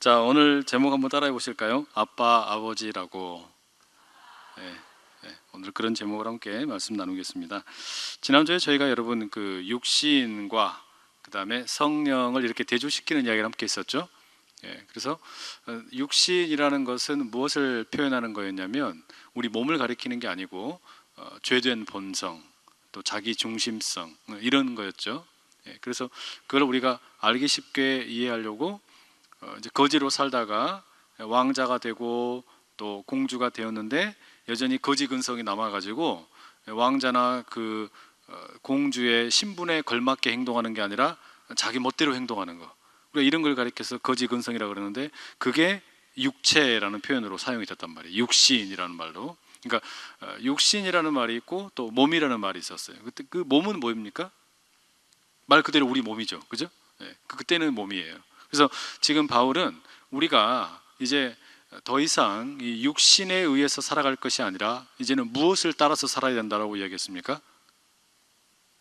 자, 오늘 제목 한번 따라해 보실까요? 아빠, 아버지라고. 네, 오늘 그런 제목을 함께 말씀 나누겠습니다. 지난주에 저희가 여러분 그 육신과 그 다음에 성령을 이렇게 대조시키는 이야기를 함께 했었죠. 그래서 육신이라는 것은 무엇을 표현하는 거였냐면 우리 몸을 가리키는 게 아니고 죄된 본성, 또 자기 중심성 이런 거였죠. 그래서 그걸 우리가 알기 쉽게 이해하려고 이제 거지로 살다가 왕자가 되고 또 공주가 되었는데 여전히 거지 근성이 남아가지고 왕자나 그 공주의 신분에 걸맞게 행동하는 게 아니라 자기 멋대로 행동하는 거, 우리가 이런 걸 가리켜서 거지 근성이라고 그러는데 그게 육체라는 표현으로 사용이 됐단 말이에요. 육신이라는 말로. 그러니까 육신이라는 말이 있고 또 몸이라는 말이 있었어요. 그때 그 몸은 뭐입니까? 말 그대로 우리 몸이죠, 그죠? 그때는 몸이에요. 그래서 지금 바울은 우리가 이제 더 이상 이 육신에 의해서 살아갈 것이 아니라 이제는 무엇을 따라서 살아야 된다라고 이야기했습니까?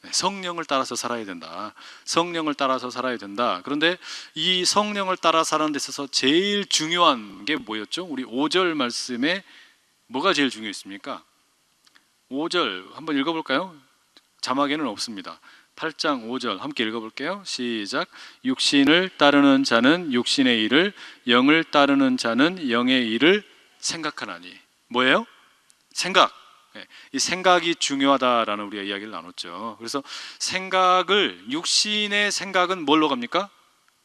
성령을 따라서 살아야 된다. 성령을 따라서 살아야 된다. 그런데 이 성령을 따라 사는 데 있어서 제일 중요한 게 뭐였죠? 우리 5절 말씀에 뭐가 제일 중요했습니까? 5절 한번 읽어볼까요? 자막에는 없습니다. 8장 5절 함께 읽어볼게요. 시작. 육신을 따르는 자는 육신의 일을, 영을 따르는 자는 영의 일을 생각하나니. 뭐예요? 생각. 이 생각이 중요하다라는 우리가 이야기를 나눴죠. 그래서 생각을, 육신의 생각은 뭘로 갑니까?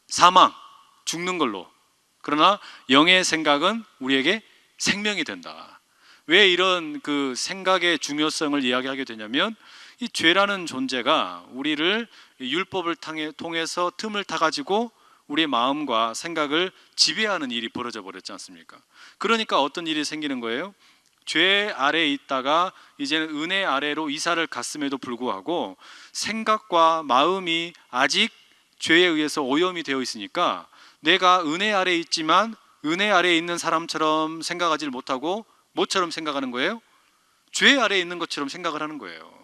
사망, 죽는 걸로. 그러나 영의 생각은 우리에게 생명이 된다. 왜 이런 그 생각의 중요성을 이야기하게 되냐면 이 죄라는 존재가 우리를 율법을 통해서 틈을 타가지고 우리의 마음과 생각을 지배하는 일이 벌어져 버렸지 않습니까? 그러니까 어떤 일이 생기는 거예요? 죄 아래에 있다가 이제는 은혜 아래로 이사를 갔음에도 불구하고 생각과 마음이 아직 죄에 의해서 오염이 되어 있으니까 내가 은혜 아래에 있지만 은혜 아래에 있는 사람처럼 생각하지 못하고 뭐처럼 생각하는 거예요? 죄 아래에 있는 것처럼 생각을 하는 거예요.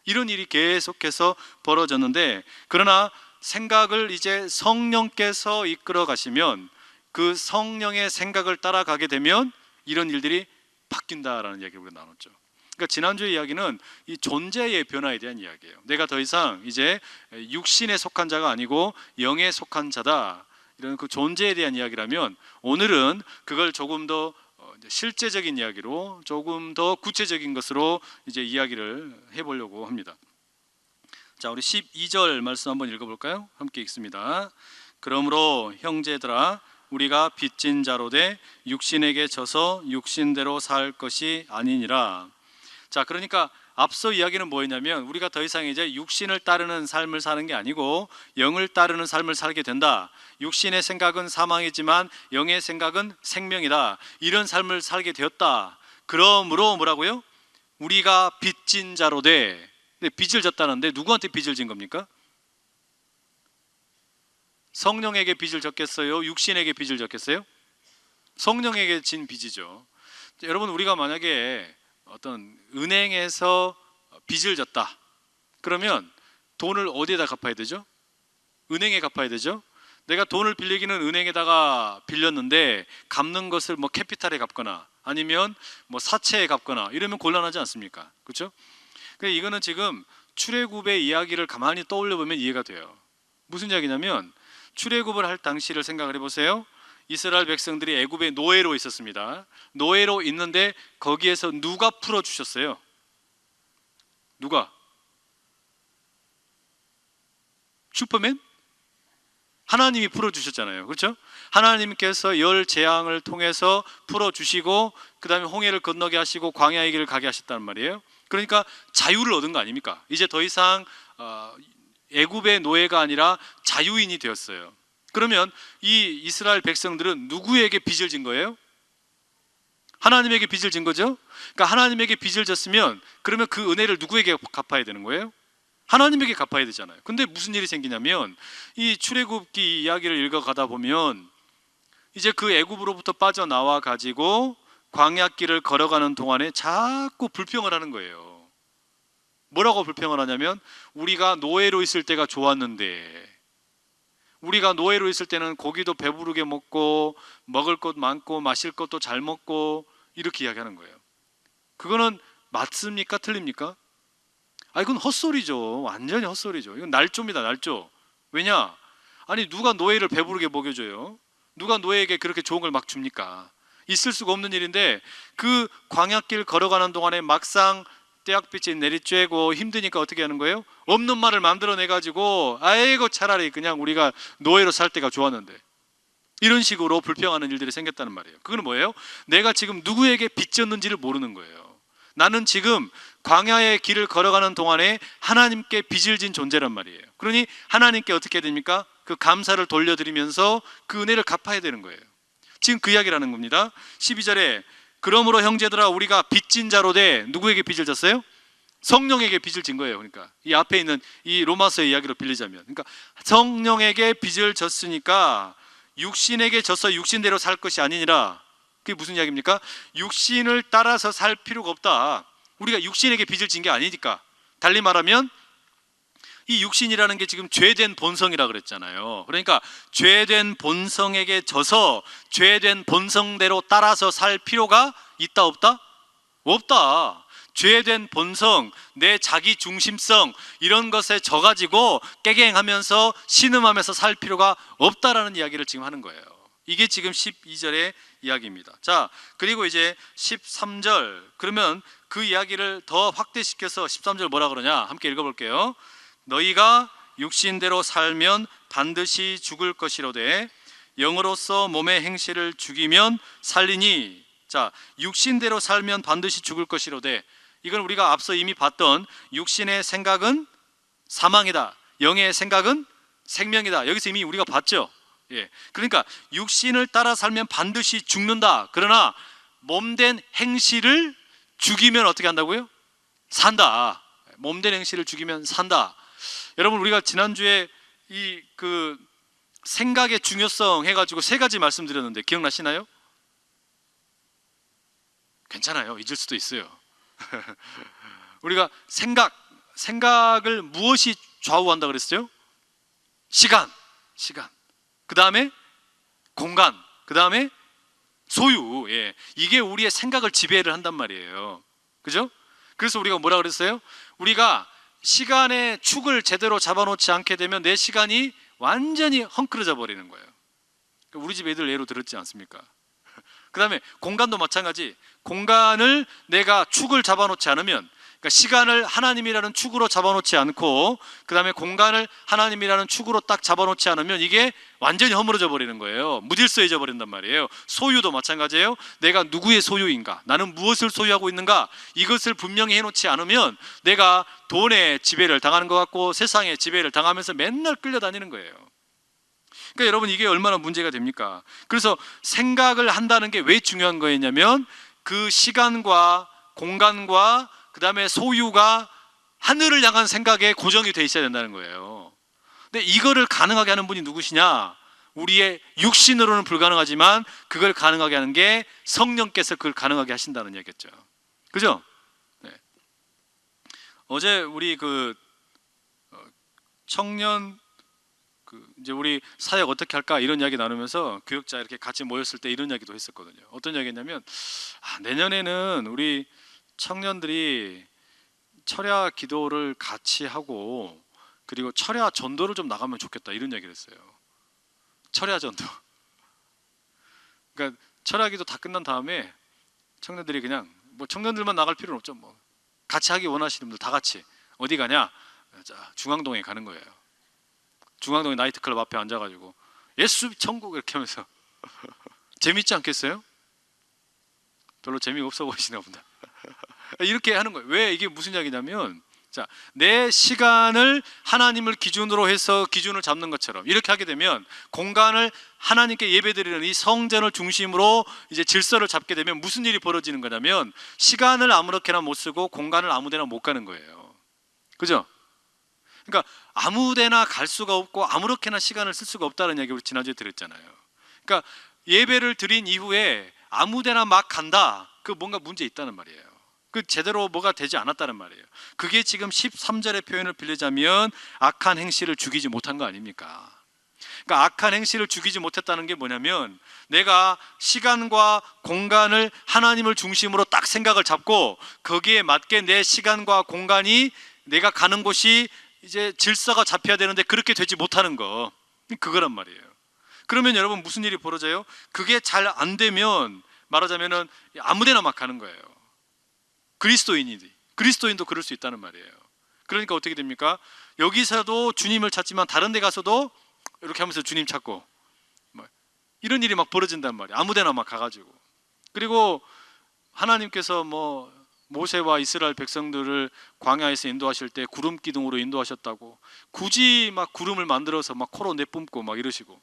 이런 일이 계속해서 벌어졌는데, 그러나 생각을 이제 성령께서 이끌어 가시면 그 성령의 생각을 따라가게 되면 이런 일들이 바뀐다라는 이야기를 우리가 나눴죠. 그러니까 지난주의 이야기는 이 존재의 변화에 대한 이야기예요. 내가 더 이상 이제 육신에 속한 자가 아니고 영에 속한 자다, 이런 그 존재에 대한 이야기라면 오늘은 그걸 조금 더 실제적인 이야기로, 조금 더 구체적인 것으로 이제 이야기를 해보려고 합니다. 자, 우리 12절 말씀 한번 읽어볼까요? 함께 읽습니다. 그러므로 형제들아, 우리가 빚진 자로 돼 육신에게 져서 육신대로 살 것이 아니니라. 자, 그러니까 앞서 이야기는 뭐였냐면 우리가 더 이상 이제 육신을 따르는 삶을 사는 게 아니고 영을 따르는 삶을 살게 된다. 육신의 생각은 사망이지만 영의 생각은 생명이다. 이런 삶을 살게 되었다. 그러므로 뭐라고요? 우리가 빚진 자로 돼. 근데 빚을 졌다는데 누구한테 빚을 진 겁니까? 성령에게 빚을 졌겠어요? 육신에게 빚을 졌겠어요? 성령에게 진 빚이죠. 여러분, 우리가 만약에 어떤 은행에서 빚을 졌다 그러면 돈을 어디에다 갚아야 되죠? 은행에 갚아야 되죠. 내가 돈을 빌리기는 은행에다가 빌렸는데 갚는 것을 뭐 캐피탈에 갚거나 아니면 뭐 사채에 갚거나 이러면 곤란하지 않습니까? 그렇죠? 그러니까 이거는 지금 출애굽의 이야기를 가만히 떠올려 보면 이해가 돼요. 무슨 이야기냐면 출애굽을 할 당시를 생각을 해보세요. 이스라엘 백성들이 애굽의 노예로 있었습니다. 노예로 있는데 거기에서 누가 풀어주셨어요? 누가? 슈퍼맨? 하나님이 풀어주셨잖아요. 그렇죠? 하나님께서 열 재앙을 통해서 풀어주시고 그 다음에 홍해를 건너게 하시고 광야의 길을 가게 하셨단 말이에요. 그러니까 자유를 얻은 거 아닙니까? 이제 더 이상 애굽의 노예가 아니라 자유인이 되었어요. 그러면 이 이스라엘 백성들은 누구에게 빚을 진 거예요? 하나님에게 빚을 진 거죠. 그러니까 하나님에게 빚을 졌으면 그러면 그 은혜를 누구에게 갚아야 되는 거예요? 하나님에게 갚아야 되잖아요. 근데 무슨 일이 생기냐면 이 출애굽기 이야기를 읽어가다 보면 이제 그 애굽으로부터 빠져나와 가지고 광야길을 걸어가는 동안에 자꾸 불평을 하는 거예요. 뭐라고 불평을 하냐면 우리가 노예로 있을 때가 좋았는데, 우리가 노예로 있을 때는 고기도 배부르게 먹고 먹을 것 많고 마실 것도 잘 먹고 이렇게 이야기하는 거예요. 그거는 맞습니까? 틀립니까? 이건 헛소리죠. 완전히 헛소리죠. 이건 날조입니다. 날조. 왜냐? 아니 누가 노예를 배부르게 먹여줘요? 누가 노예에게 그렇게 좋은 걸 막 줍니까? 있을 수가 없는 일인데 그 광야길 걸어가는 동안에 막상 태양빛이 내리쬐고 힘드니까 어떻게 하는 거예요? 없는 말을 만들어내가지고 아이고 차라리 그냥 우리가 노예로 살 때가 좋았는데, 이런 식으로 불평하는 일들이 생겼다는 말이에요. 그건 뭐예요? 내가 지금 누구에게 빚졌는지를 모르는 거예요. 나는 지금 광야의 길을 걸어가는 동안에 하나님께 빚을 진 존재란 말이에요. 그러니 하나님께 어떻게 해야 됩니까? 그 감사를 돌려드리면서 그 은혜를 갚아야 되는 거예요. 지금 그 이야기를 하는 겁니다. 12절에 그러므로 형제들아 우리가 빚진 자로 돼 누구에게 빚을 졌어요? 성령에게 빚을 진 거예요. 그러니까 이 앞에 있는 이 로마서의 이야기로 빌리자면, 그러니까 성령에게 빚을 졌으니까 육신에게 져서 육신대로 살 것이 아니니라. 그게 무슨 이야기입니까? 육신을 따라서 살 필요가 없다. 우리가 육신에게 빚을 진 게 아니니까. 달리 말하면 이 육신이라는 게 지금 죄된 본성이라 그랬잖아요. 그러니까 죄된 본성에게 져서 죄된 본성대로 따라서 살 필요가 있다 없다? 없다. 죄된 본성, 내 자기 중심성 이런 것에 져가지고 깨갱하면서 신음하면서 살 필요가 없다라는 이야기를 지금 하는 거예요. 이게 지금 12절의 이야기입니다. 자, 그리고 이제 13절, 그러면 그 이야기를 더 확대시켜서 13절 뭐라 그러냐? 함께 읽어볼게요. 너희가 육신대로 살면 반드시 죽을 것이로되 영으로서 몸의 행실을 죽이면 살리니. 자, 육신대로 살면 반드시 죽을 것이로되, 이건 우리가 앞서 이미 봤던 육신의 생각은 사망이다, 영의 생각은 생명이다. 여기서 이미 우리가 봤죠. 예, 그러니까 육신을 따라 살면 반드시 죽는다. 그러나 몸된 행실을 죽이면 어떻게 한다고요? 산다. 몸된 행실을 죽이면 산다. 여러분, 우리가 지난주에 이 그 생각의 중요성 해가지고 세 가지 말씀드렸는데 기억나시나요? 괜찮아요. 잊을 수도 있어요. 우리가 생각을 무엇이 좌우한다 그랬어요? 시간. 그 다음에 공간. 그 다음에 소유. 예. 이게 우리의 생각을 지배를 한단 말이에요. 그죠? 그래서 우리가 뭐라 그랬어요? 우리가 시간의 축을 제대로 잡아놓지 않게 되면 내 시간이 완전히 헝클어져 버리는 거예요. 우리 집 애들 예로 들었지 않습니까? 그 다음에 공간도 마찬가지. 공간을 내가 축을 잡아놓지 않으면, 그러니까 시간을 하나님이라는 축으로 잡아놓지 않고 그 다음에 공간을 하나님이라는 축으로 딱 잡아놓지 않으면 이게 완전히 허물어져 버리는 거예요. 무질서해져 버린단 말이에요. 소유도 마찬가지예요. 내가 누구의 소유인가, 나는 무엇을 소유하고 있는가, 이것을 분명히 해놓지 않으면 내가 돈의 지배를 당하는 것 같고 세상의 지배를 당하면서 맨날 끌려다니는 거예요. 그러니까 여러분, 이게 얼마나 문제가 됩니까? 그래서 생각을 한다는 게 왜 중요한 거였냐면 그 시간과 공간과 그 다음에 소유가 하늘을 향한 생각에 고정이 돼 있어야 된다는 거예요. 근데 이거를 가능하게 하는 분이 누구시냐? 우리의 육신으로는 불가능하지만 그걸 가능하게 하는 게 성령께서 그걸 가능하게 하신다는 얘기겠죠. 그죠? 네. 어제 우리 그 청년 이제 우리 사역 어떻게 할까 이런 이야기 나누면서 교육자 이렇게 같이 모였을 때 이런 이야기도 했었거든요. 어떤 이야기냐면 내년에는 우리 청년들이 철야 기도를 같이 하고 그리고 철야 전도를 좀 나가면 좋겠다 이런 얘기를 했어요. 철야 전도. 그러니까 철야 기도 다 끝난 다음에 청년들이 그냥 뭐 청년들만 나갈 필요는 없죠. 뭐 같이 하기 원하시는 분들 다 같이 어디 가냐? 자, 중앙동에 가는 거예요. 중앙동에 나이트클럽 앞에 앉아가지고 예수 천국 이렇게 하면서 재밌지 않겠어요? 별로 재미없어 보이시나 보다. 이렇게 하는 거예요. 왜? 이게 무슨 이야기냐면, 자, 내 시간을 하나님을 기준으로 해서 기준을 잡는 것처럼 이렇게 하게 되면 공간을 하나님께 예배드리는 이 성전을 중심으로 이제 질서를 잡게 되면 무슨 일이 벌어지는 거냐면 시간을 아무렇게나 못 쓰고 공간을 아무데나 못 가는 거예요. 그죠? 그러니까 아무데나 갈 수가 없고 아무렇게나 시간을 쓸 수가 없다는 얘기 우리 지난주에 드렸잖아요. 그러니까 예배를 드린 이후에 아무데나 막 간다. 그 뭔가 문제 있다는 말이에요. 그 제대로 뭐가 되지 않았다는 말이에요. 그게 지금 13절의 표현을 빌리자면 악한 행실을 죽이지 못한 거 아닙니까? 그러니까 악한 행실을 죽이지 못했다는 게 뭐냐면, 내가 시간과 공간을 하나님을 중심으로 딱 생각을 잡고 거기에 맞게 내 시간과 공간이, 내가 가는 곳이 이제 질서가 잡혀야 되는데 그렇게 되지 못하는 거, 그거란 말이에요. 그러면 여러분 무슨 일이 벌어져요? 그게 잘 안 되면 말하자면은 아무데나 막 가는 거예요. 그리스도인도 그럴 수 있다는 말이에요. 그러니까 어떻게 됩니까? 여기서도 주님을 찾지만 다른 데 가서도 이렇게 하면서 주님 찾고, 이런 일이 막 벌어진단 말이에요. 아무데나 막 가가지고. 그리고 하나님께서 모세와 이스라엘 백성들을 광야에서 인도하실 때 구름 기둥으로 인도하셨다고 굳이 막 구름을 만들어서 막 코로 내뿜고 막 이러시고,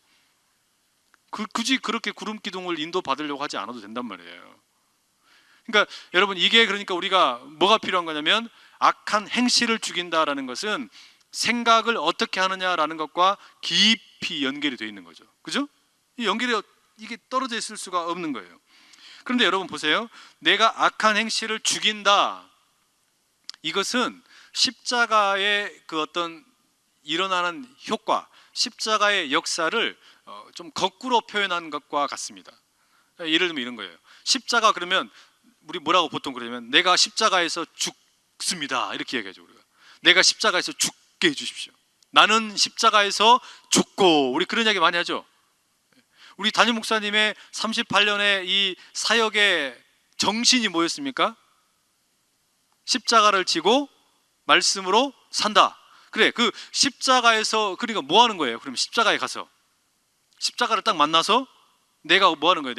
굳이 그렇게 구름 기둥을 인도받으려고 하지 않아도 된단 말이에요. 그러니까 여러분, 이게 그러니까 우리가 뭐가 필요한 거냐면, 악한 행실을 죽인다라는 것은 생각을 어떻게 하느냐라는 것과 깊이 연결이 되어 있는 거죠. 그죠? 이 연결이, 이게 떨어져 있을 수가 없는 거예요. 그런데 여러분 보세요. 내가 악한 행실을 죽인다, 이것은 십자가의 그 어떤 일어나는 효과, 십자가의 역사를 좀 거꾸로 표현한 것과 같습니다. 예를 들면 이런 거예요. 십자가, 그러면 우리 뭐라고 보통 그러냐면, 내가 십자가에서 죽습니다, 이렇게 얘기하죠. 우리가 내가 십자가에서 죽게 해주십시오. 나는 십자가에서 죽고, 우리 그런 이야기 많이 하죠. 우리 담임 목사님의 38년의 이 사역의 정신이 뭐였습니까? 십자가를 지고 말씀으로 산다. 그래, 그 십자가에서, 그러니까 뭐 하는 거예요? 그럼 십자가에 가서 십자가를 딱 만나서 내가 뭐 하는 거예요?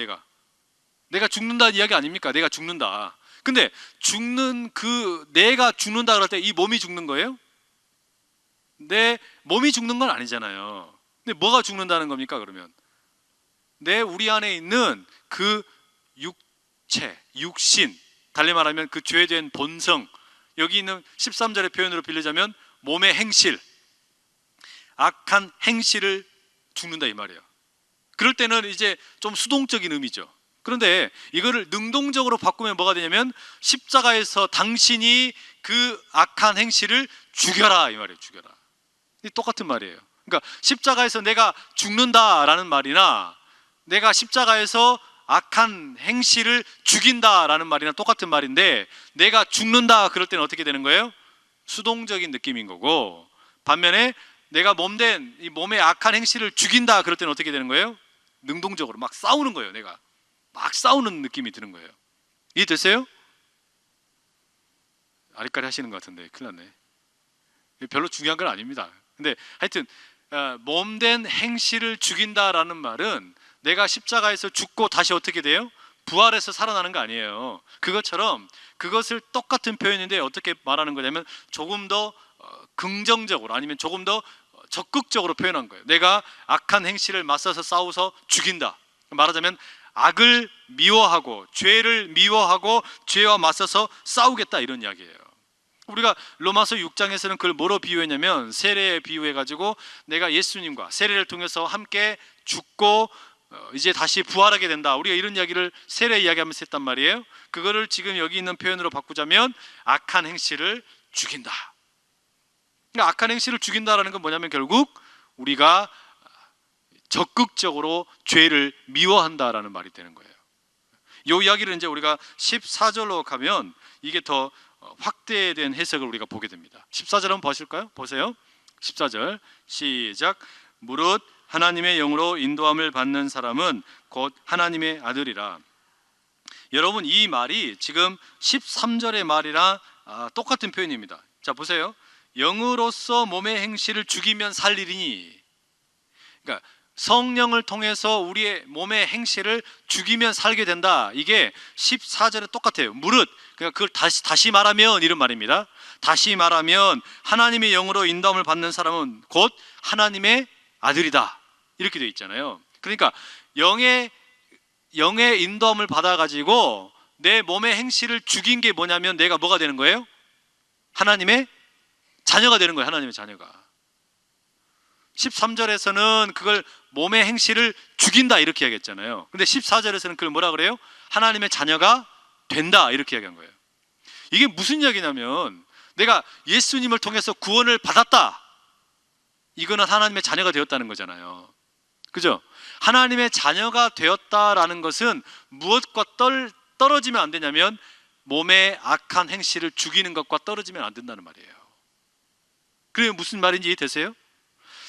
내가 죽는다는 이야기 아닙니까? 내가 죽는다. 근데 죽는, 내가 죽는다 그럴 때 이 몸이 죽는 거예요? 내 몸이 죽는 건 아니잖아요. 근데 뭐가 죽는다는 겁니까? 그러면 우리 안에 있는 그 육신, 달리 말하면 그 죄된 본성, 여기 있는 13절의 표현으로 빌리자면 몸의 행실, 악한 행실을 죽는다 이 말이에요. 그럴 때는 이제 좀 수동적인 의미죠. 그런데 이거를 능동적으로 바꾸면 뭐가 되냐면, 십자가에서 당신이 그 악한 행실을 죽여라 이 말이에요. 죽여라. 이 똑같은 말이에요. 그러니까 십자가에서 내가 죽는다라는 말이나 내가 십자가에서 악한 행실을 죽인다라는 말이나 똑같은 말인데, 내가 죽는다 그럴 때는 어떻게 되는 거예요? 수동적인 느낌인 거고, 반면에 내가 몸된 이 몸의 악한 행실을 죽인다 그럴 때는 어떻게 되는 거예요? 능동적으로 막 싸우는 거예요. 내가 막 싸우는 느낌이 드는 거예요. 이해되세요? 아리까리 하시는 것 같은데 큰일 났네. 별로 중요한 건 아닙니다. 근데 하여튼 몸된 행실을 죽인다라는 말은 내가 십자가에서 죽고 다시 어떻게 돼요? 부활해서 살아나는 거 아니에요. 그것처럼 그것을 똑같은 표현인데 어떻게 말하는 거냐면, 조금 더 긍정적으로, 아니면 조금 더 적극적으로 표현한 거예요. 내가 악한 행실을 맞서서 싸워서 죽인다. 말하자면 악을 미워하고 죄를 미워하고 죄와 맞서서 싸우겠다, 이런 이야기예요. 우리가 로마서 6장에서는 그걸 뭐로 비유했냐면, 세례에 비유해가지고 내가 예수님과 세례를 통해서 함께 죽고 이제 다시 부활하게 된다, 우리가 이런 이야기를 세례 이야기하면서 했단 말이에요. 그거를 지금 여기 있는 표현으로 바꾸자면 악한 행실을 죽인다. 그러니까 악한 행실을 죽인다라는 건 뭐냐면, 결국 우리가 적극적으로 죄를 미워한다라는 말이 되는 거예요. 이 이야기를 이제 우리가 14절로 가면 이게 더 확대된 해석을 우리가 보게 됩니다. 14절 한번 보실까요? 보세요. 14절 시작. 무릇 하나님의 영으로 인도함을 받는 사람은 곧 하나님의 아들이라. 여러분, 이 말이 지금 13절의 말이랑 똑같은 표현입니다. 자 보세요. 영으로서 몸의 행실을 죽이면 살 일이니, 그러니까 성령을 통해서 우리의 몸의 행실을 죽이면 살게 된다. 이게 14절에 똑같아요. 무릇, 그러니까 그걸 다시 말하면 이런 말입니다. 다시 말하면 하나님의 영으로 인도함을 받는 사람은 곧 하나님의 아들이다, 이렇게 되어 있잖아요. 그러니까 영의 인도함을 받아가지고 내 몸의 행실을 죽인 게 뭐냐면, 내가 뭐가 되는 거예요? 하나님의 자녀가 되는 거예요. 하나님의 자녀가. 13절에서는 그걸 몸의 행실을 죽인다 이렇게 얘기했잖아요. 근데 14절에서는 그걸 뭐라 그래요? 하나님의 자녀가 된다 이렇게 얘기한 거예요. 이게 무슨 이야기냐면, 내가 예수님을 통해서 구원을 받았다, 이거는 하나님의 자녀가 되었다는 거잖아요. 그죠? 하나님의 자녀가 되었다라는 것은 무엇과 떨어지면 안 되냐면 몸의 악한 행실을 죽이는 것과 떨어지면 안 된다는 말이에요. 그게 무슨 말인지 이해되세요?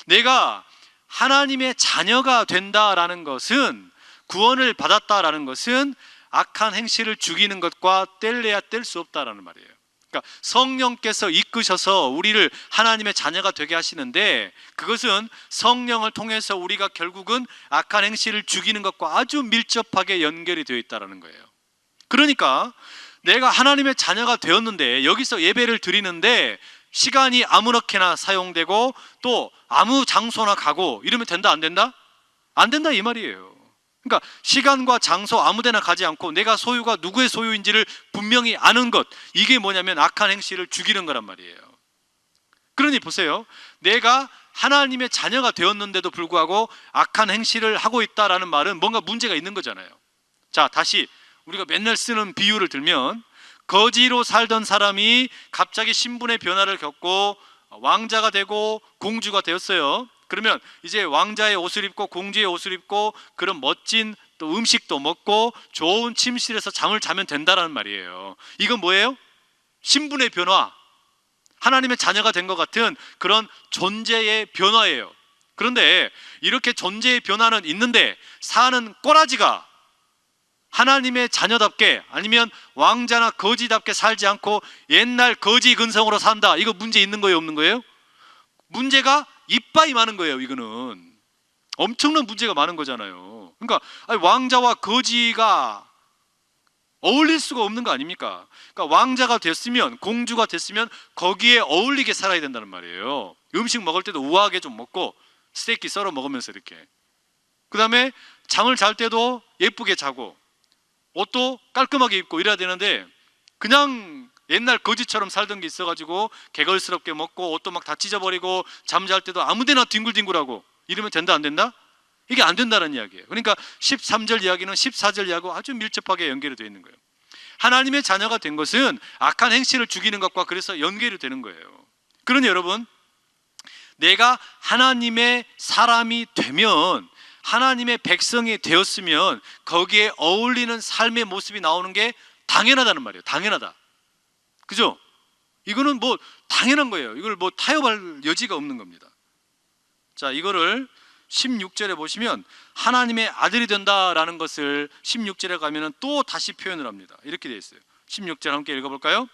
내가 하나님의 자녀가 된다라는 것은, 구원을 받았다라는 것은 악한 행실을 죽이는 것과 뗄래야 뗄 수 없다라는 말이에요. 그러니까 성령께서 이끄셔서 우리를 하나님의 자녀가 되게 하시는데, 그것은 성령을 통해서 우리가 결국은 악한 행실을 죽이는 것과 아주 밀접하게 연결이 되어 있다는 거예요. 그러니까 내가 하나님의 자녀가 되었는데 여기서 예배를 드리는데 시간이 아무렇게나 사용되고 또 아무 장소나 가고 이러면 된다 안 된다? 안 된다 이 말이에요. 그러니까 시간과 장소 아무데나 가지 않고 내가 소유가 누구의 소유인지를 분명히 아는 것, 이게 뭐냐면 악한 행실을 죽이는 거란 말이에요. 그러니 보세요, 내가 하나님의 자녀가 되었는데도 불구하고 악한 행실을 하고 있다라는 말은 뭔가 문제가 있는 거잖아요. 자, 다시 우리가 맨날 쓰는 비유를 들면, 거지로 살던 사람이 갑자기 신분의 변화를 겪고 왕자가 되고 공주가 되었어요. 그러면 이제 왕자의 옷을 입고 공주의 옷을 입고 그런 멋진 또 음식도 먹고 좋은 침실에서 잠을 자면 된다라는 말이에요. 이건 뭐예요? 신분의 변화, 하나님의 자녀가 된 것 같은 그런 존재의 변화예요. 그런데 이렇게 존재의 변화는 있는데 사는 꼬라지가 하나님의 자녀답게, 아니면 왕자나 거지답게 살지 않고 옛날 거지 근성으로 산다, 이거 문제 있는 거예요, 없는 거예요? 문제가 이빠이 많은 거예요. 이거는 엄청난 문제가 많은 거잖아요. 그러니까 왕자와 거지가 어울릴 수가 없는 거 아닙니까? 그러니까 왕자가 됐으면, 공주가 됐으면 거기에 어울리게 살아야 된다는 말이에요. 음식 먹을 때도 우아하게 좀 먹고 스테이크 썰어 먹으면서 이렇게, 그 다음에 잠을 잘 때도 예쁘게 자고 옷도 깔끔하게 입고 이래야 되는데, 그냥 옛날 거지처럼 살던 게 있어가지고 개걸스럽게 먹고 옷도 막 다 찢어버리고 잠잘 때도 아무데나 뒹굴뒹굴하고 이러면 된다 안 된다? 이게 안 된다는 이야기예요. 그러니까 13절 이야기는 14절 이야기하고 아주 밀접하게 연결이 되어 있는 거예요. 하나님의 자녀가 된 것은 악한 행실을 죽이는 것과 그래서 연결이 되는 거예요. 그러니 여러분, 내가 하나님의 사람이 되면, 하나님의 백성이 되었으면 거기에 어울리는 삶의 모습이 나오는 게 당연하다는 말이에요. 당연하다. 그죠? 이거는 뭐 당연한 거예요. 이걸 뭐 타협할 여지가 없는 겁니다. 자, 이거를 16절에 보시면 하나님의 아들이 된다라는 것을 16절에 가면은 또 다시 표현을 합니다. 이렇게 되어 있어요. 16절 함께 읽어볼까요?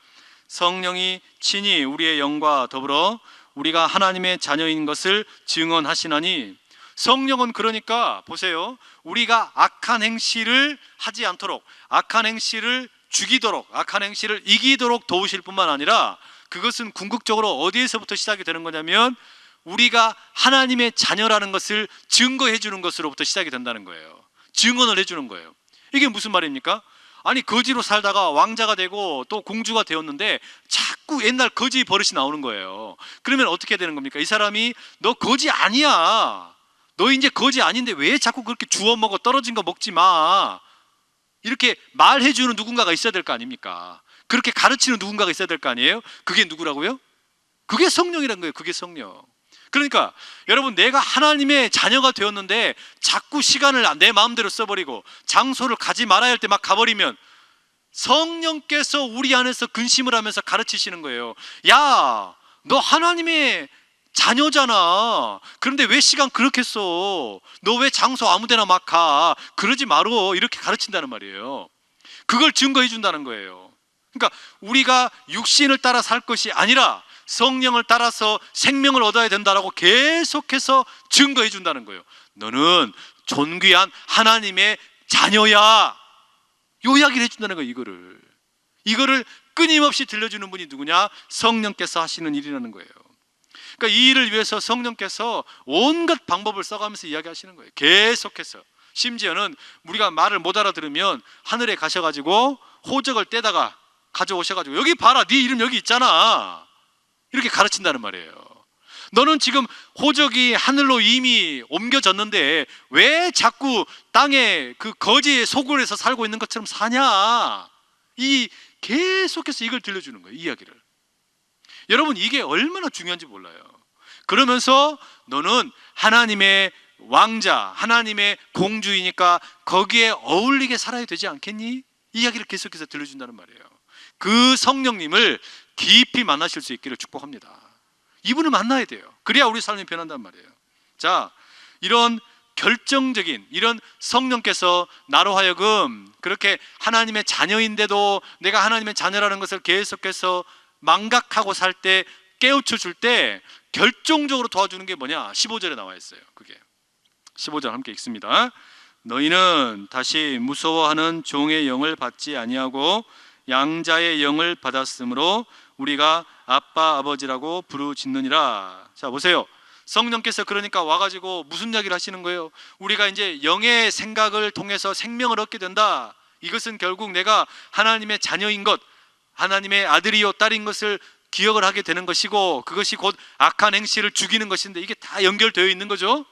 성령이 친히 우리의 영과 더불어 우리가 하나님의 자녀인 것을 증언하시나니. 성령은 그러니까 보세요, 우리가 악한 행실을 하지 않도록, 악한 행실을 죽이도록, 악한 행실을 이기도록 도우실 뿐만 아니라, 그것은 궁극적으로 어디에서부터 시작이 되는 거냐면 우리가 하나님의 자녀라는 것을 증거해 주는 것으로부터 시작이 된다는 거예요. 증언을 해주는 거예요. 이게 무슨 말입니까? 아니, 거지로 살다가 왕자가 되고 또 공주가 되었는데 자꾸 옛날 거지 버릇이 나오는 거예요. 그러면 어떻게 되는 겁니까? 이 사람이 너 거지 아니야, 너 이제 거지 아닌데 왜 자꾸 그렇게 주워 먹어, 떨어진 거 먹지 마, 이렇게 말해주는 누군가가 있어야 될 거 아닙니까? 그렇게 가르치는 누군가가 있어야 될 거 아니에요? 그게 누구라고요? 그게 성령이란 거예요. 그게 성령. 그러니까 여러분, 내가 하나님의 자녀가 되었는데 자꾸 시간을 내 마음대로 써버리고 장소를 가지 말아야 할 때 막 가버리면 성령께서 우리 안에서 근심을 하면서 가르치시는 거예요. 야, 너 하나님의 자녀잖아. 그런데 왜 시간 그렇게 써? 너 왜 장소 아무데나 막 가? 그러지 말어. 이렇게 가르친다는 말이에요. 그걸 증거해 준다는 거예요. 그러니까 우리가 육신을 따라 살 것이 아니라 성령을 따라서 생명을 얻어야 된다라고 계속해서 증거해 준다는 거예요. 너는 존귀한 하나님의 자녀야. 요 이야기를 해준다는 거예요. 이거를 끊임없이 들려주는 분이 누구냐? 성령께서 하시는 일이라는 거예요. 그러니까 이 일을 위해서 성령께서 온갖 방법을 써가면서 이야기하시는 거예요. 계속해서. 심지어는 우리가 말을 못 알아들으면 하늘에 가셔가지고 호적을 떼다가 가져오셔가지고 여기 봐라, 네 이름 여기 있잖아, 이렇게 가르친다는 말이에요. 너는 지금 호적이 하늘로 이미 옮겨졌는데 왜 자꾸 땅에 그 거지의 소굴에서 살고 있는 것처럼 사냐? 계속해서 이걸 들려주는 거예요. 이 이야기를. 여러분, 이게 얼마나 중요한지 몰라요. 그러면서 너는 하나님의 왕자, 하나님의 공주이니까 거기에 어울리게 살아야 되지 않겠니? 이야기를 계속해서 들려준다는 말이에요. 그 성령님을 깊이 만나실 수 있기를 축복합니다. 이분을 만나야 돼요. 그래야 우리 삶이 변한단 말이에요. 자, 이런 결정적인 이런 성령께서 나로 하여금 그렇게 하나님의 자녀인데도 내가 하나님의 자녀라는 것을 계속해서 망각하고 살 때, 깨우쳐 줄 때 결정적으로 도와주는 게 뭐냐? 15절에 나와 있어요. 그게 15절 함께 읽습니다. 너희는 다시 무서워하는 종의 영을 받지 아니하고 양자의 영을 받았으므로 우리가 아빠 아버지라고 부르짖느니라. 자, 보세요. 성령께서 그러니까 와가지고 무슨 이야기를 하시는 거예요? 우리가 이제 영의 생각을 통해서 생명을 얻게 된다. 이것은 결국 내가 하나님의 자녀인 것, 하나님의 아들이요 딸인 것을 기억을 하게 되는 것이고, 그것이 곧 악한 행실을 죽이는 것인데, 이게 다 연결되어 있는 거죠.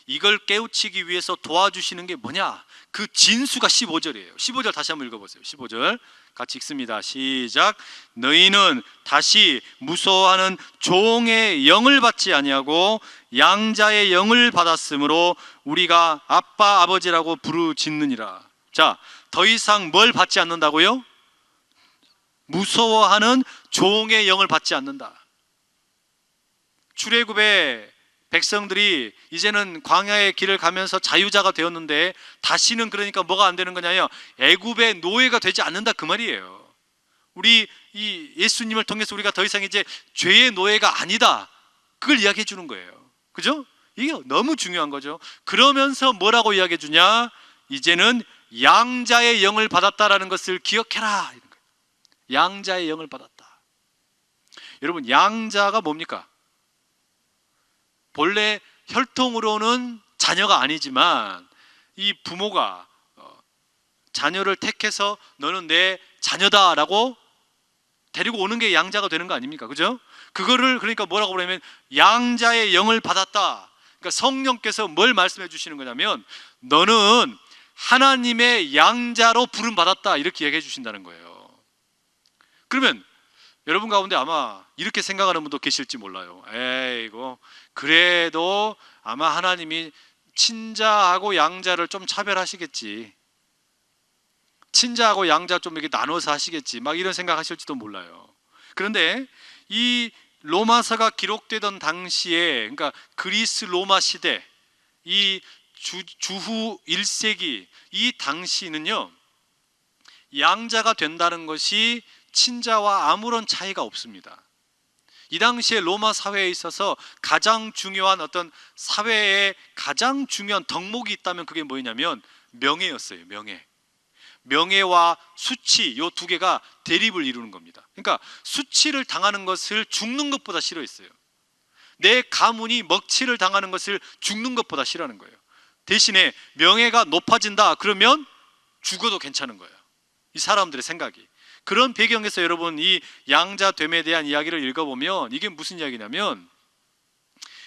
이걸 깨우치기 위해서 도와주시는 게 뭐냐? 그 진수가 15절이에요 15절 다시 한번 읽어보세요. 15절 같이 읽습니다. 시작. 너희는 다시 무서워하는 종의 영을 받지 아니하고 양자의 영을 받았으므로 우리가 아빠 아버지라고 부르짖느니라. 자, 더 이상 뭘 받지 않는다고요? 무서워하는 종의 영을 받지 않는다. 출애굽의 백성들이 이제는 광야의 길을 가면서 자유자가 되었는데 다시는 그러니까 뭐가 안 되는 거냐요? 애굽의 노예가 되지 않는다 그 말이에요. 우리 이 예수님을 통해서 우리가 더 이상 이제 죄의 노예가 아니다, 그걸 이야기해 주는 거예요. 그죠? 이게 너무 중요한 거죠. 그러면서 뭐라고 이야기해 주냐? 이제는 양자의 영을 받았다라는 것을 기억해라, 이런 거예요. 양자의 영을 받았다. 여러분, 양자가 뭡니까? 본래 혈통으로는 자녀가 아니지만 이 부모가 자녀를 택해서 너는 내 자녀다라고 데리고 오는 게 양자가 되는 거 아닙니까? 그죠? 그거를 그러니까 뭐라고 그러냐면 양자의 영을 받았다. 그러니까 성령께서 뭘 말씀해 주시는 거냐면 너는 하나님의 양자로 부름 받았다, 이렇게 얘기해 주신다는 거예요. 그러면 여러분 가운데 아마 이렇게 생각하는 분도 계실지 몰라요. 에이고, 그래도 아마 하나님이 친자하고 양자를 좀 차별하시겠지, 친자하고 양자 좀 이렇게 나눠서 하시겠지, 막 이런 생각하실지도 몰라요. 그런데 이 로마서가 기록되던 당시에, 그러니까 그리스 로마 시대, 이 주후 1세기 이 당시는요, 양자가 된다는 것이 친자와 아무런 차이가 없습니다. 이 당시에 로마 사회에 있어서 가장 중요한 어떤 사회의 가장 중요한 덕목이 있다면 그게 뭐냐면 명예였어요. 명예와 수치, 이 두 개가 대립을 이루는 겁니다. 그러니까 수치를 당하는 것을 죽는 것보다 싫어했어요. 내 가문이 먹칠을 당하는 것을 죽는 것보다 싫어하는 거예요. 대신에 명예가 높아진다 그러면 죽어도 괜찮은 거예요. 이 사람들의 생각이. 그런 배경에서 여러분 이 양자됨에 대한 이야기를 읽어보면 이게 무슨 이야기냐면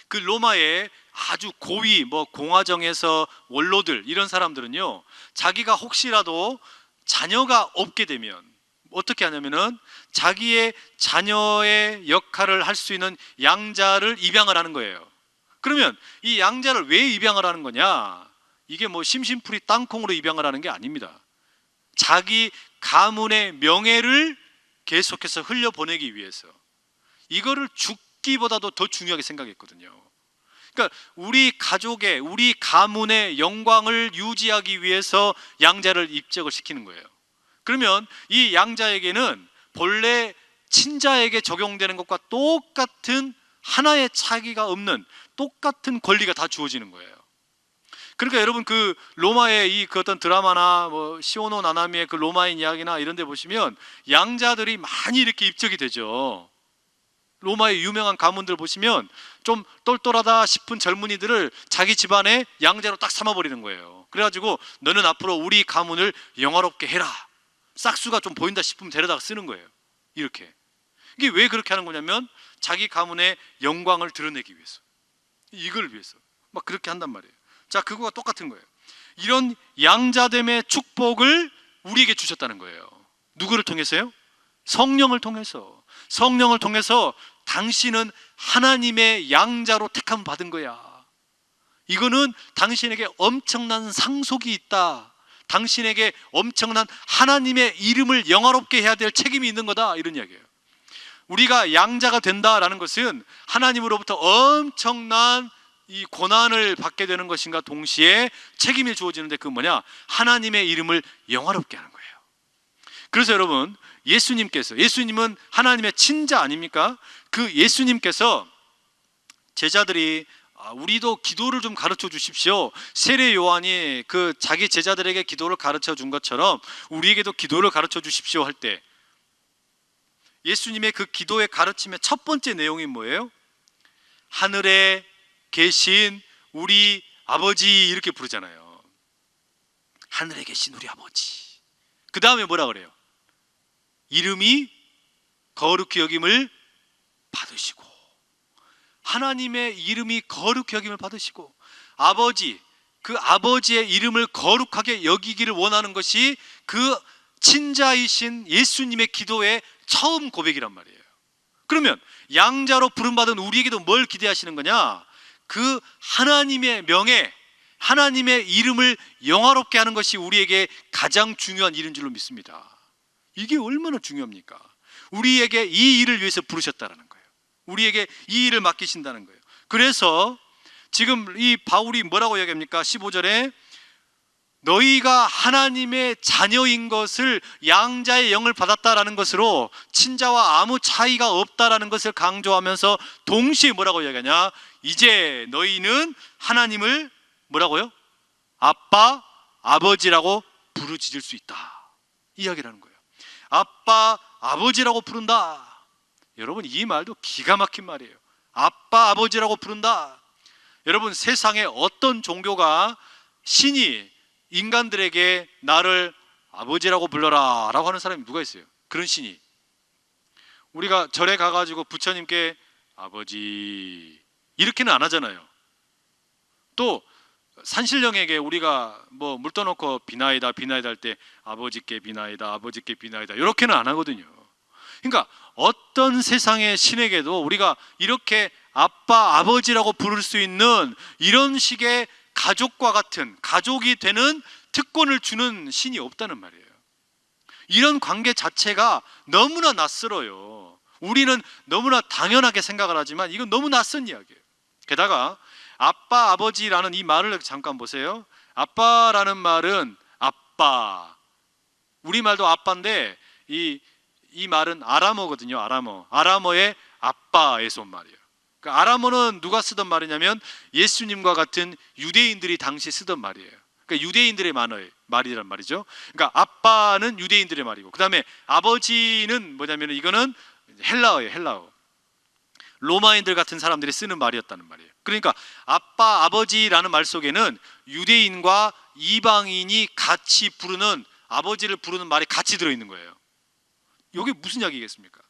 그 로마의 아주 고위 공화정에서 원로들, 이런 사람들은요, 자기가 혹시라도 자녀가 없게 되면 어떻게 하냐면은 자기의 자녀의 역할을 할 수 있는 양자를 입양을 하는 거예요. 그러면 이 양자를 왜 입양을 하는 거냐? 이게 심심풀이 땅콩으로 입양을 하는 게 아닙니다. 자기 가문의 명예를 계속해서 흘려보내기 위해서, 이거를 죽기보다도 더 중요하게 생각했거든요. 그러니까 우리 가족의, 우리 가문의 영광을 유지하기 위해서 양자를 입적을 시키는 거예요. 그러면 이 양자에게는 본래 친자에게 적용되는 것과 똑같은, 하나의 차이가 없는 똑같은 권리가 다 주어지는 거예요. 그러니까 여러분 그 로마의 그 어떤 드라마나 시오노 나나미의 그 로마인 이야기나 이런 데 보시면 양자들이 많이 이렇게 입적이 되죠. 로마의 유명한 가문들 보시면 좀 똘똘하다 싶은 젊은이들을 자기 집안에 양자로 딱 삼아버리는 거예요. 그래가지고 너는 앞으로 우리 가문을 영화롭게 해라, 싹수가 좀 보인다 싶으면 데려다가 쓰는 거예요. 이렇게. 이게 왜 그렇게 하는 거냐면 자기 가문의 영광을 드러내기 위해서, 이걸 위해서 막 그렇게 한단 말이에요. 자, 그거와 똑같은 거예요. 이런 양자됨의 축복을 우리에게 주셨다는 거예요. 누구를 통해서요? 성령을 통해서. 성령을 통해서 당신은 하나님의 양자로 택함 받은 거야, 이거는 당신에게 엄청난 상속이 있다. 당신에게 엄청난 하나님의 이름을 영화롭게 해야 될 책임이 있는 거다, 이런 이야기예요. 우리가 양자가 된다라는 것은 하나님으로부터 엄청난 이 고난을 받게 되는 것인가 동시에 책임이 주어지는데, 그건 뭐냐? 하나님의 이름을 영화롭게 하는 거예요. 그래서 여러분, 예수님은 하나님의 친자 아닙니까? 그 예수님께서 제자들이 우리도 기도를 좀 가르쳐 주십시오. 세례 요한이 그 자기 제자들에게 기도를 가르쳐 준 것처럼 우리에게도 기도를 가르쳐 주십시오 할 때, 예수님의 그 기도의 가르침의 첫 번째 내용이 뭐예요? 하늘에 계신 우리 아버지, 이렇게 부르잖아요. 하늘에 계신 우리 아버지. 그 다음에 뭐라 그래요? 이름이 거룩히 여김을 받으시고, 하나님의 이름이 거룩히 여김을 받으시고, 아버지, 그 아버지의 이름을 거룩하게 여기기를 원하는 것이 그 친자이신 예수님의 기도의 처음 고백이란 말이에요. 그러면 양자로 부름받은 우리에게도 뭘 기대하시는 거냐? 그 하나님의 명예, 하나님의 이름을 영화롭게 하는 것이 우리에게 가장 중요한 일인 줄로 믿습니다. 이게 얼마나 중요합니까? 우리에게 이 일을 위해서 부르셨다는 거예요. 우리에게 이 일을 맡기신다는 거예요. 그래서 지금 이 바울이 뭐라고 이야기합니까? 15절에 너희가 하나님의 자녀인 것을, 양자의 영을 받았다라는 것으로 친자와 아무 차이가 없다라는 것을 강조하면서 동시에 뭐라고 이야기하냐? 이제 너희는 하나님을 뭐라고요? 아빠, 아버지라고 부르짖을 수 있다, 이 이야기를 하는 거예요. 아빠, 아버지라고 부른다. 여러분, 이 말도 기가 막힌 말이에요. 아빠, 아버지라고 부른다. 여러분, 세상에 어떤 종교가 신이 인간들에게 나를 아버지라고 불러라 라고 하는 사람이 누가 있어요? 그런 신이. 우리가 절에 가가지고 부처님께 아버지 이렇게는 안 하잖아요. 또 산신령에게 우리가 뭐 물 떠놓고 비나이다 할 때 아버지께 비나이다, 아버지께 비나이다, 이렇게는 안 하거든요. 그러니까 어떤 세상의 신에게도 우리가 이렇게 아빠, 아버지라고 부를 수 있는 이런 식의 가족과 같은, 가족이 되는 특권을 주는 신이 없다는 말이에요. 이런 관계 자체가 너무나 낯설어요. 우리는 너무나 당연하게 생각을 하지만 이건 너무 낯선 이야기예요. 게다가 아빠, 아버지라는 이 말을 잠깐 보세요. 아빠라는 말은 아빠, 우리말도 아빠인데 이 말은 아람어거든요. 아람어의 아빠에서 온 말이에요. 그러니까 아람어는 누가 쓰던 말이냐면 예수님과 같은 유대인들이 당시 쓰던 말이에요. 그러니까 유대인들의 말이란 말이죠. 그러니까 아빠는 유대인들의 말이고, 그 다음에 아버지는 뭐냐면 이거는 헬라어예요. 헬라어. 로마인들 같은 사람들이 쓰는 말이었다는 말이에요. 그러니까 아빠, 아버지라는 말 속에는 유대인과 이방인이 같이 부르는, 아버지를 부르는 말이 같이 들어있는 거예요. 이게 무슨 이야기겠습니까?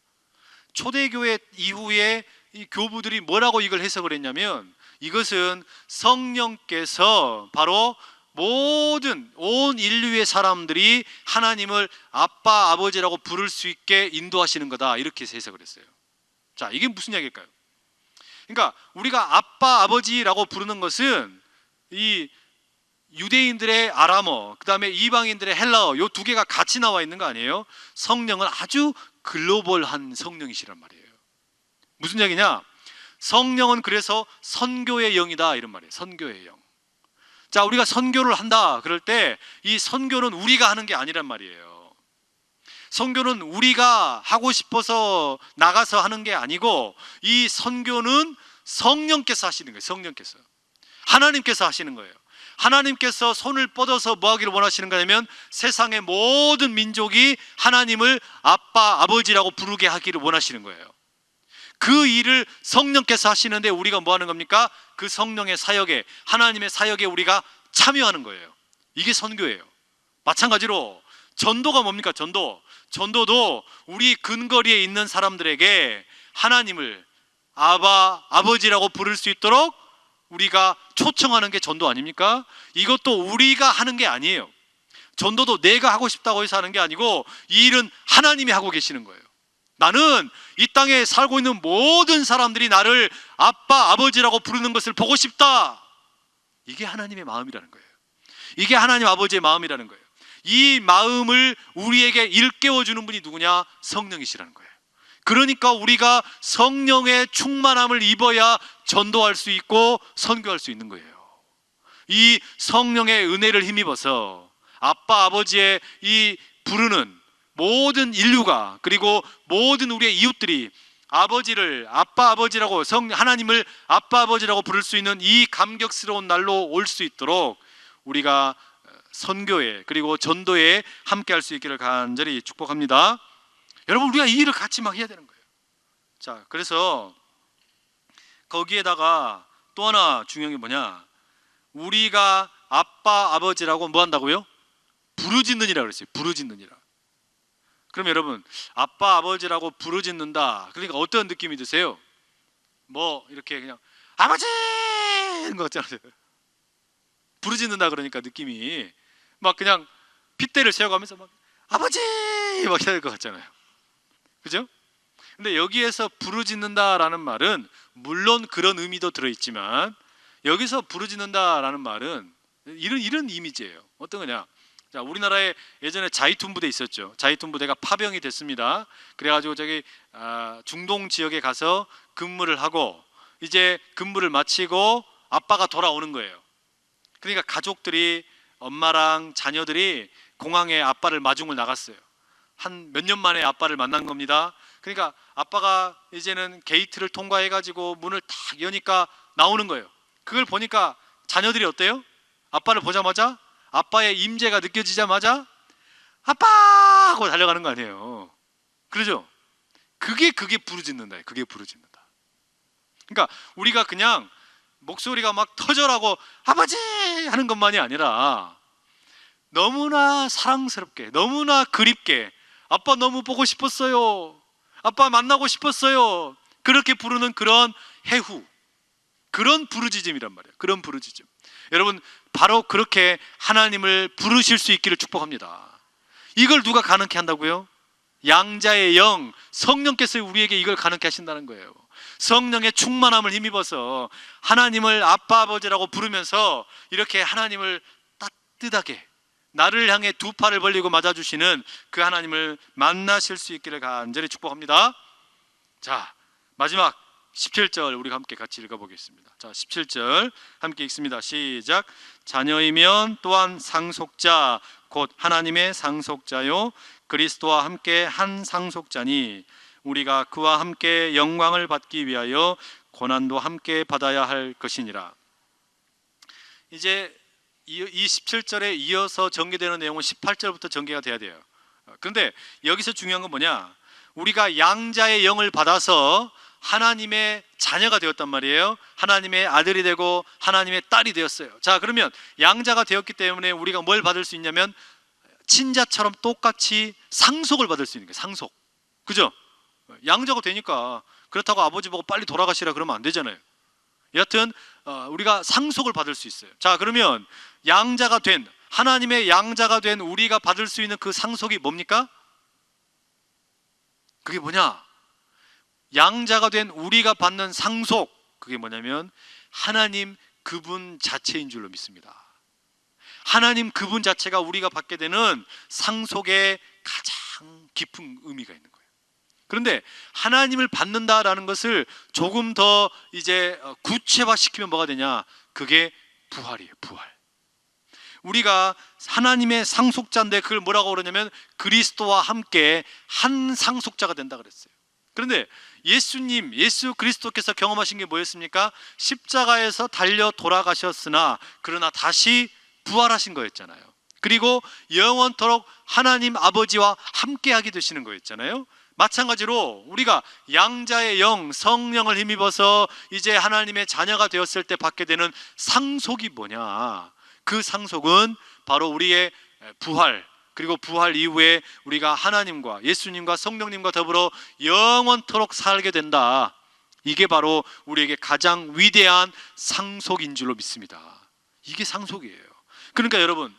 초대교회 이후에 이 교부들이 뭐라고 이걸 해석을 했냐면, 이것은 성령께서 바로 모든 온 인류의 사람들이 하나님을 아빠, 아버지라고 부를 수 있게 인도하시는 거다, 이렇게 해석을 했어요. 자, 이게 무슨 이야기일까요? 그러니까 우리가 아빠, 아버지라고 부르는 것은 이 유대인들의 아람어, 그 다음에 이방인들의 헬라어, 이 두 개가 같이 나와 있는 거 아니에요? 성령은 아주 글로벌한 성령이시란 말이에요. 무슨 얘기냐? 성령은 그래서 선교의 영이다, 이런 말이에요. 선교의 영. 자, 우리가 선교를 한다 그럴 때 이 선교는 우리가 하는 게 아니란 말이에요. 선교는 우리가 하고 싶어서 나가서 하는 게 아니고, 이 선교는 성령께서 하시는 거예요. 성령께서, 하나님께서 하시는 거예요. 하나님께서 손을 뻗어서 뭐 하기를 원하시는 거냐면 세상의 모든 민족이 하나님을 아빠, 아버지라고 부르게 하기를 원하시는 거예요. 그 일을 성령께서 하시는데 우리가 뭐 하는 겁니까? 그 성령의 사역에, 하나님의 사역에 우리가 참여하는 거예요. 이게 선교예요. 마찬가지로 전도가 뭡니까? 전도도 우리 근거리에 있는 사람들에게 하나님을 아바, 아버지라고 부를 수 있도록 우리가 초청하는 게 전도 아닙니까? 이것도 우리가 하는 게 아니에요. 전도도 내가 하고 싶다고 해서 하는 게 아니고, 이 일은 하나님이 하고 계시는 거예요. 나는 이 땅에 살고 있는 모든 사람들이 나를 아빠, 아버지라고 부르는 것을 보고 싶다. 이게 하나님의 마음이라는 거예요. 이게 하나님 아버지의 마음이라는 거예요. 이 마음을 우리에게 일깨워주는 분이 누구냐? 성령이시라는 거예요. 그러니까 우리가 성령의 충만함을 입어야 전도할 수 있고 선교할 수 있는 거예요. 이 성령의 은혜를 힘입어서 아빠 아버지의 이 부르는 모든 인류가, 그리고 모든 우리의 이웃들이 아버지를 아빠 아버지라고, 하나님을 아빠 아버지라고 부를 수 있는 이 감격스러운 날로 올 수 있도록 우리가 선교에, 그리고 전도에 함께 할 수 있기를 간절히 축복합니다. 여러분, 우리가 이 일을 같이 막 해야 되는 거예요. 자, 그래서 거기에다가 또 하나 중요한 게 뭐냐? 우리가 아빠 아버지라고 뭐 한다고요? 부르짖느니라 그랬어요. 부르짖느니라. 그럼 여러분, 아빠 아버지라고 부르짖는다, 그러니까 어떤 느낌이 드세요? 뭐 이렇게 그냥 아버지 이런 거 같잖아요. 부르짖는다 그러니까 느낌이 막 그냥 핏대를 세워가면서 막 아버지 막 해야 될 것 같잖아요. 그죠? 근데 여기에서 부르짖는다라는 말은 물론 그런 의미도 들어있지만, 여기서 부르짖는다라는 말은 이런 이미지예요. 어떤 거냐? 자, 우리나라에 예전에 자이툰 부대 있었죠. 자이툰 부대가 파병이 됐습니다. 그래가지고 저기 중동 지역에 가서 근무를 하고, 이제 근무를 마치고 아빠가 돌아오는 거예요. 그러니까 가족들이, 엄마랑 자녀들이 공항에 아빠를 마중을 나갔어요. 한 몇 년 만에 아빠를 만난 겁니다. 그러니까 아빠가 이제는 게이트를 통과해가지고 문을 탁 여니까 나오는 거예요. 그걸 보니까 자녀들이 어때요? 아빠를 보자마자, 아빠의 임재가 느껴지자마자 아빠 하고 달려가는 거 아니에요. 그러죠? 그게 부르짖는다. 그게 부르짖는다. 그러니까 우리가 그냥 목소리가 막 터져라고 아버지 하는 것만이 아니라 너무나 사랑스럽게, 너무나 그립게, 아빠 너무 보고 싶었어요, 아빠 만나고 싶었어요, 그렇게 부르는 그런 해후, 그런 부르짖음이란 말이에요. 그런 부르짖음. 여러분, 바로 그렇게 하나님을 부르실 수 있기를 축복합니다. 이걸 누가 가능케 한다고요? 양자의 영, 성령께서 우리에게 이걸 가능케 하신다는 거예요. 성령의 충만함을 힘입어서 하나님을 아빠 아버지라고 부르면서 이렇게 하나님을 따뜻하게, 나를 향해 두 팔을 벌리고 맞아주시는 그 하나님을 만나실 수 있기를 간절히 축복합니다. 자, 마지막 17절 우리가 함께 같이 읽어보겠습니다. 자, 17절 함께 읽습니다. 시작. 자녀이면 또한 상속자 곧 하나님의 상속자요 그리스도와 함께 한 상속자니 우리가 그와 함께 영광을 받기 위하여 고난도 함께 받아야 할 것이니라. 이제 이 17절에 이어서 전개되는 내용은 18절부터 전개가 돼야 돼요. 그런데 여기서 중요한 건 뭐냐? 우리가 양자의 영을 받아서 하나님의 자녀가 되었단 말이에요. 하나님의 아들이 되고 하나님의 딸이 되었어요. 자, 그러면 양자가 되었기 때문에 우리가 뭘 받을 수 있냐면 친자처럼 똑같이 상속을 받을 수 있는 거예요. 상속. 그죠? 양자가 되니까 그렇다고 아버지 보고 빨리 돌아가시라 그러면 안 되잖아요. 여하튼 우리가 상속을 받을 수 있어요. 자, 그러면 양자가 된, 하나님의 양자가 된 우리가 받을 수 있는 그 상속이 뭡니까? 그게 뭐냐? 양자가 된 우리가 받는 상속, 그게 뭐냐면 하나님 그분 자체인 줄로 믿습니다. 하나님 그분 자체가 우리가 받게 되는 상속의 가장 깊은 의미가 있는 거예요. 그런데 하나님을 받는다라는 것을 조금 더 이제 구체화시키면 뭐가 되냐? 그게 부활이에요. 부활. 우리가 하나님의 상속자인데 그걸 뭐라고 그러냐면 그리스도와 함께 한 상속자가 된다 그랬어요. 그런데 예수님, 예수 그리스도께서 경험하신 게 뭐였습니까? 십자가에서 달려 돌아가셨으나 그러나 다시 부활하신 거였잖아요. 그리고 영원토록 하나님 아버지와 함께하게 되시는 거였잖아요. 마찬가지로 우리가 양자의 영, 성령을 힘입어서 이제 하나님의 자녀가 되었을 때 받게 되는 상속이 뭐냐? 그 상속은 바로 우리의 부활, 그리고 부활 이후에 우리가 하나님과 예수님과 성령님과 더불어 영원토록 살게 된다. 이게 바로 우리에게 가장 위대한 상속인 줄로 믿습니다. 이게 상속이에요. 그러니까 여러분,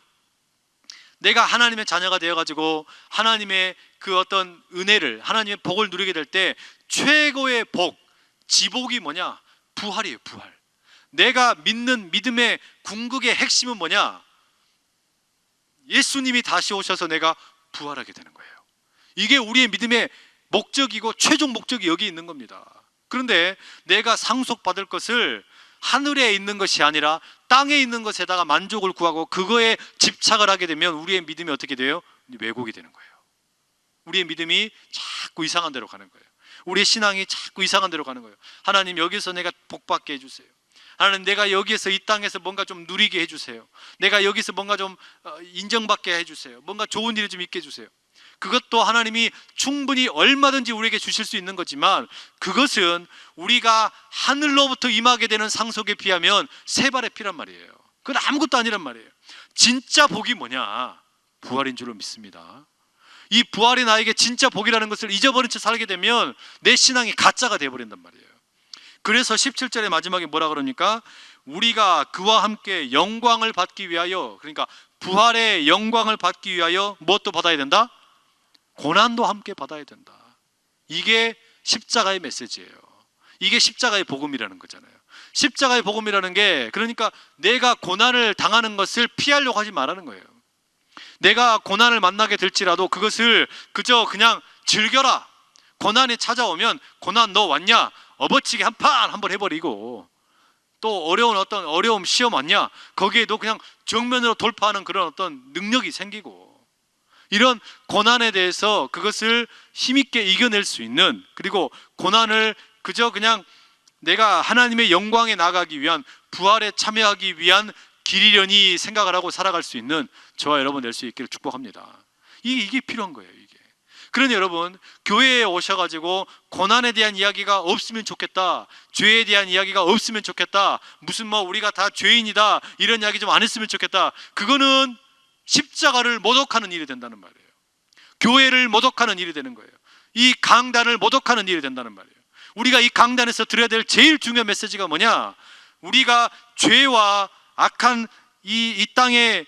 내가 하나님의 자녀가 되어가지고 하나님의 그 어떤 은혜를, 하나님의 복을 누리게 될 때 최고의 복, 지복이 뭐냐? 부활이에요. 부활. 내가 믿는 믿음의 궁극의 핵심은 뭐냐? 예수님이 다시 오셔서 내가 부활하게 되는 거예요. 이게 우리의 믿음의 목적이고 최종 목적이 여기 있는 겁니다. 그런데 내가 상속받을 것을 하늘에 있는 것이 아니라 땅에 있는 것에다가 만족을 구하고 그거에 집착을 하게 되면 우리의 믿음이 어떻게 돼요? 왜곡이 되는 거예요. 우리의 믿음이 자꾸 이상한 데로 가는 거예요. 우리의 신앙이 자꾸 이상한 데로 가는 거예요. 하나님, 여기서 내가 복받게 해주세요. 하나님, 내가 여기에서 이 땅에서 뭔가 좀 누리게 해주세요. 내가 여기서 뭔가 좀 인정받게 해주세요. 뭔가 좋은 일이 좀 있게 해주세요. 그것도 하나님이 충분히 얼마든지 우리에게 주실 수 있는 거지만 그것은 우리가 하늘로부터 임하게 되는 상속에 비하면 세 발의 피란 말이에요. 그건 아무것도 아니란 말이에요. 진짜 복이 뭐냐? 부활인 줄로 믿습니다. 이 부활이 나에게 진짜 복이라는 것을 잊어버린 채 살게 되면 내 신앙이 가짜가 되어버린단 말이에요. 그래서 17절의 마지막에 뭐라 그러니까 우리가 그와 함께 영광을 받기 위하여, 그러니까 부활의 영광을 받기 위하여 무엇도 받아야 된다? 고난도 함께 받아야 된다. 이게 십자가의 메시지예요. 이게 십자가의 복음이라는 거잖아요. 십자가의 복음이라는 게 그러니까 내가 고난을 당하는 것을 피하려고 하지 말라는 거예요. 내가 고난을 만나게 될지라도 그것을 그저 그냥 즐겨라. 고난이 찾아오면 고난 너 왔냐? 업어치기 한번 해버리고, 또 어려운 시험 왔냐? 거기에도 그냥 정면으로 돌파하는 그런 어떤 능력이 생기고, 이런 고난에 대해서 그것을 힘있게 이겨낼 수 있는, 그리고 고난을 그저 그냥 내가 하나님의 영광에 나가기 위한, 부활에 참여하기 위한 길이려니 생각을 하고 살아갈 수 있는 저와 여러분 될 수 있기를 축복합니다. 이게 필요한 거예요. 이게. 그러니 여러분, 교회에 오셔가지고 고난에 대한 이야기가 없으면 좋겠다, 죄에 대한 이야기가 없으면 좋겠다, 무슨 우리가 다 죄인이다 이런 이야기 좀 안 했으면 좋겠다, 그거는 십자가를 모독하는 일이 된다는 말이에요. 교회를 모독하는 일이 되는 거예요. 이 강단을 모독하는 일이 된다는 말이에요. 우리가 이 강단에서 들어야 될 제일 중요한 메시지가 뭐냐? 우리가 죄와 악한 이 땅의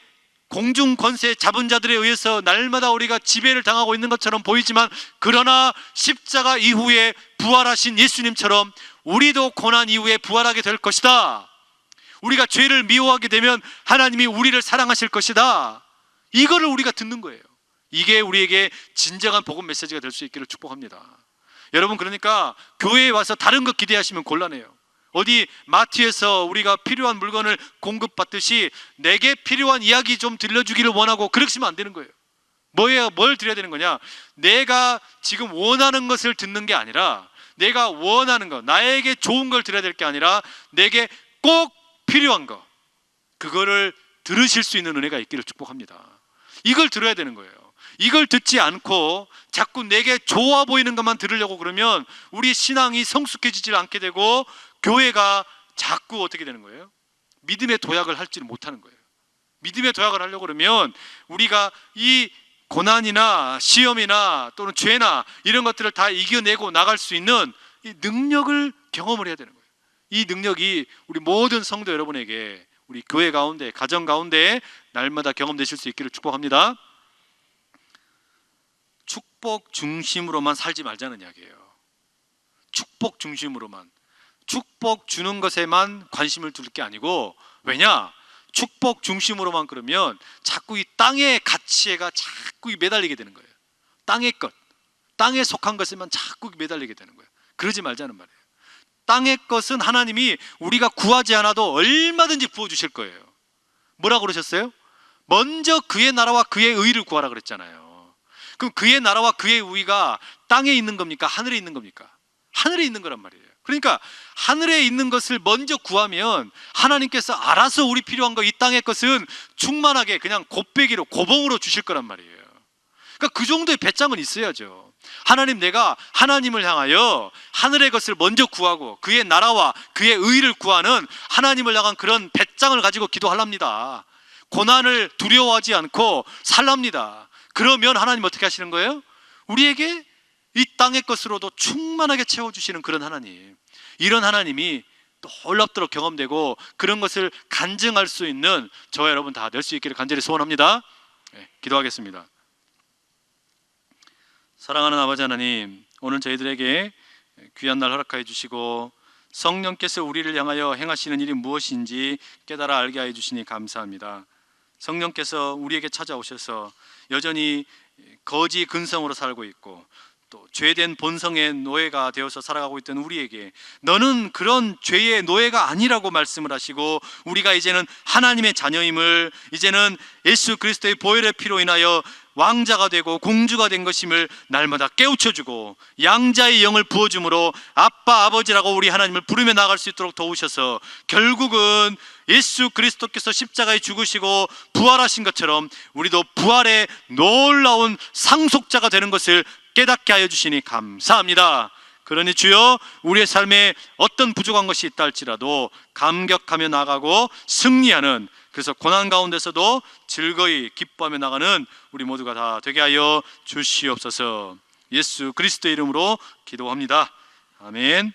공중 권세 잡은 자들에 의해서 날마다 우리가 지배를 당하고 있는 것처럼 보이지만, 그러나 십자가 이후에 부활하신 예수님처럼 우리도 고난 이후에 부활하게 될 것이다. 우리가 죄를 미워하게 되면 하나님이 우리를 사랑하실 것이다. 이거를 우리가 듣는 거예요. 이게 우리에게 진정한 복음 메시지가 될 수 있기를 축복합니다. 여러분, 그러니까 교회에 와서 다른 거 기대하시면 곤란해요. 어디 마트에서 우리가 필요한 물건을 공급받듯이 내게 필요한 이야기 좀 들려주기를 원하고 그러시면 안 되는 거예요. 뭘 드려야 되는 거냐? 내가 지금 원하는 것을 듣는 게 아니라, 내가 원하는 것, 나에게 좋은 걸 드려야 될 게 아니라 내게 꼭 필요한 거, 그거를 들으실 수 있는 은혜가 있기를 축복합니다. 이걸 들어야 되는 거예요. 이걸 듣지 않고 자꾸 내게 좋아 보이는 것만 들으려고 그러면 우리 신앙이 성숙해지지 않게 되고, 교회가 자꾸 어떻게 되는 거예요? 믿음의 도약을 할지를 못하는 거예요. 믿음의 도약을 하려고 그러면 우리가 이 고난이나 시험이나 또는 죄나 이런 것들을 다 이겨내고 나갈 수 있는 이 능력을 경험을 해야 되는 거예요. 이 능력이 우리 모든 성도 여러분에게, 우리 교회 가운데, 가정 가운데 날마다 경험되실 수 있기를 축복합니다. 축복 중심으로만 살지 말자는 이야기예요. 축복 중심으로만, 축복 주는 것에만 관심을 둘 게 아니고, 왜냐? 축복 중심으로만 그러면 자꾸 이 땅의 가치가 자꾸 매달리게 되는 거예요. 땅의 것, 땅에 속한 것에만 자꾸 매달리게 되는 거예요. 그러지 말자는 말이에요. 땅의 것은 하나님이 우리가 구하지 않아도 얼마든지 부어주실 거예요. 뭐라고 그러셨어요? 먼저 그의 나라와 그의 의를 구하라 그랬잖아요. 그럼 그의 나라와 그의 의가 땅에 있는 겁니까? 하늘에 있는 겁니까? 하늘에 있는 거란 말이에요. 그러니까 하늘에 있는 것을 먼저 구하면 하나님께서 알아서 우리 필요한 거, 이 땅의 것은 충만하게 그냥 곱배기로, 고봉으로 주실 거란 말이에요. 그러니까 그 정도의 배짱은 있어야죠. 하나님, 내가 하나님을 향하여 하늘의 것을 먼저 구하고 그의 나라와 그의 의를 구하는 하나님을 향한 그런 배짱을 가지고 기도하랍니다. 고난을 두려워하지 않고 살랍니다. 그러면 하나님 어떻게 하시는 거예요? 우리에게 이 땅의 것으로도 충만하게 채워주시는 그런 하나님, 이런 하나님이 또 놀랍도록 경험되고 그런 것을 간증할 수 있는 저와 여러분 다 될 수 있기를 간절히 소원합니다. 기도하겠습니다. 사랑하는 아버지 하나님, 오늘 저희들에게 귀한 날 허락하여 주시고 성령께서 우리를 향하여 행하시는 일이 무엇인지 깨달아 알게 하여 주시니 감사합니다. 성령께서 우리에게 찾아오셔서 여전히 거지 근성으로 살고 있고 또 죄된 본성의 노예가 되어서 살아가고 있던 우리에게 너는 그런 죄의 노예가 아니라고 말씀을 하시고 우리가 이제는 하나님의 자녀임을, 이제는 예수 그리스도의 보혈의 피로 인하여 왕자가 되고 공주가 된 것임을 날마다 깨우쳐주고 양자의 영을 부어줌으로 아빠 아버지라고 우리 하나님을 부르며 나갈 수 있도록 도우셔서 결국은 예수 그리스도께서 십자가에 죽으시고 부활하신 것처럼 우리도 부활의 놀라운 상속자가 되는 것을 깨닫게 하여 주시니 감사합니다. 그러니 주여, 우리의 삶에 어떤 부족한 것이 있다 할지라도 감격하며 나가고 승리하는, 그래서 고난 가운데서도 즐거이 기뻐하며 나가는 우리 모두가 다 되게 하여 주시옵소서. 예수 그리스도의 이름으로 기도합니다. 아멘.